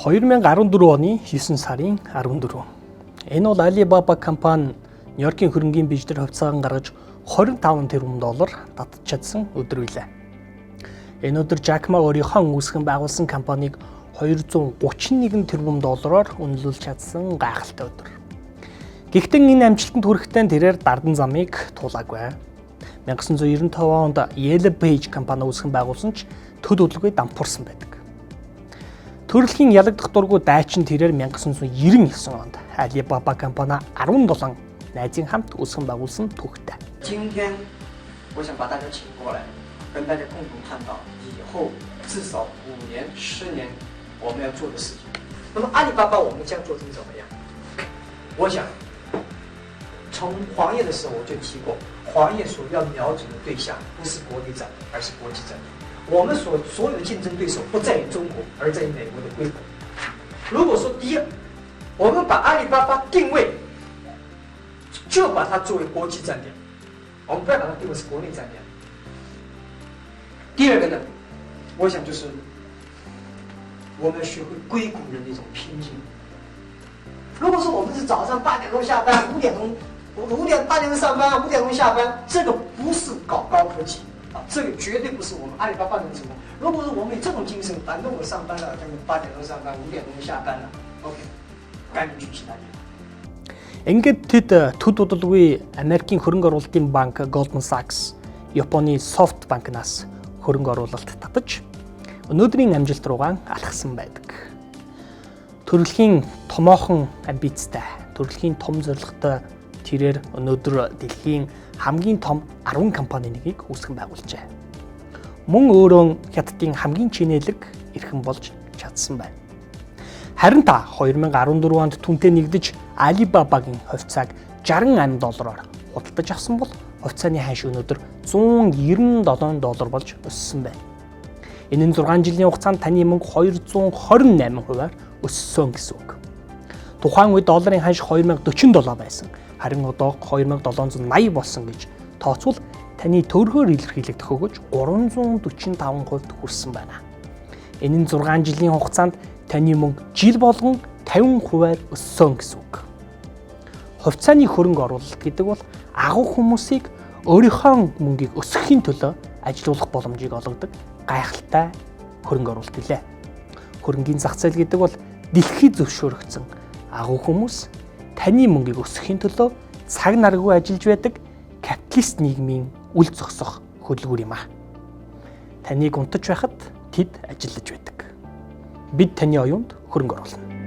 2014 оны 9 сарын 14. Энэ бол Alibaba компани Нью-Йоркийн хөрөнгийн биржээр хувьцаахан гаргаж $25 тэрбум татж чадсан өдөр билээ. Энэ өдөр Jack Ma өөрийнхөө үүсгэн байгуулсан компанийг $231 тэрбум үнэлүүлж чадсан гайхалтай өдөр. Гэхдээ энэ амжилтанд хүрэхдээ тэрээр дардан замыг туулаагүй. 1995 онд Yellow Page компани үүсгэн байгуулсан ч төд хөдөлгөөний дампуурсан байдаг. Төрөлхийн ялагдах дургүй дайчин тэрээр 1999 онд Alibaba компани 17 найзын хамт үүсгэн байгуулсан түүхтэй. 今天我想把大家请过来，跟大家共同探讨以后至少5年、10年我们要做的事情。那么阿里巴巴我们将做成怎么样？我想从黄页的时候我就提过，黄页所要瞄准的对象不是国内战略，而是国际战略。我们所有的竞争对手不在于中国，而在于美国的硅谷。如果说第一，我们把阿里巴巴定位，就把它作为国际战略，我们不要把它定位是国内战略。第二个呢，我想就是我们要学会硅谷人的一种拼劲。如果说我们是早上8点钟下班，8点钟上班，5点钟下班，这个不是搞高科技。这个绝对不是我们阿里巴巴能成功。如果说我们有这种精神，反正我上班了，8点钟上班，5点钟下班了 ，OK， 赶紧去其他地方。Ингээд тэд төд удалгүй Америкийн хөрөнгө оруулалтын банк Goldman Sachs, Японы SoftBank-наас хөрөнгө оруулалт татаж өнөөдрийн амжилт руугаа алхсан байдаг. Төрөлхийн томоохон амбицтай, төрөлхийн том зорилготой тэрээр өнөөдөр дэлхийн хамгийн том 10 компани нэгийг үүсгэн байгуулжээ. Мөн өөрөө хятадын хамгийн чинээлэг эрхэм болж чадсан байна. Харин та 2014 онд түнтэй нэгдэж Alibaba-гийн хувьцааг $68 худалдаж авсан бол хувьцааны хойш өнөөдөр $197 болж өссөн байна. Энэ нь 6 жилийн хугацаанд таны мөнгө 228% өссөн гэсэн үг. Тухайн үед долларын хойш $2047 байсан. Харин одоо $2780 болсон гэж тооцвол таны төргөөр илэрхийлэгдэх өгөж 345% хүрсэн байна. Энэ нь 6 жилийн хугацаанд таны мөнгө жил болгон 50% өссөн гэсэн үг. Хувьцааны хөрөнгө оруулалт гэдэг бол агуу хүмүүсийг өөрийнхөө мөнгийг өсгөхийн төлөө ажилуулах боломжийг олгодог гайхалтай хөрөнгө оруулалт билээ. Хөрөнгийн зах зээл гэдэг бол дэлхийд зөвшөөрөгдсөн агуу хүмүүс таны мөнгийг өсгөхийн төлөө цаг наргүй ажиллаж байдаг капиталист нийгмийн үл зогсох хөдөлгүүр юм аа. Таныг унтаж байхад тэд ажиллаж байдаг. Бид таны оюунд хөрөнгө оруулна.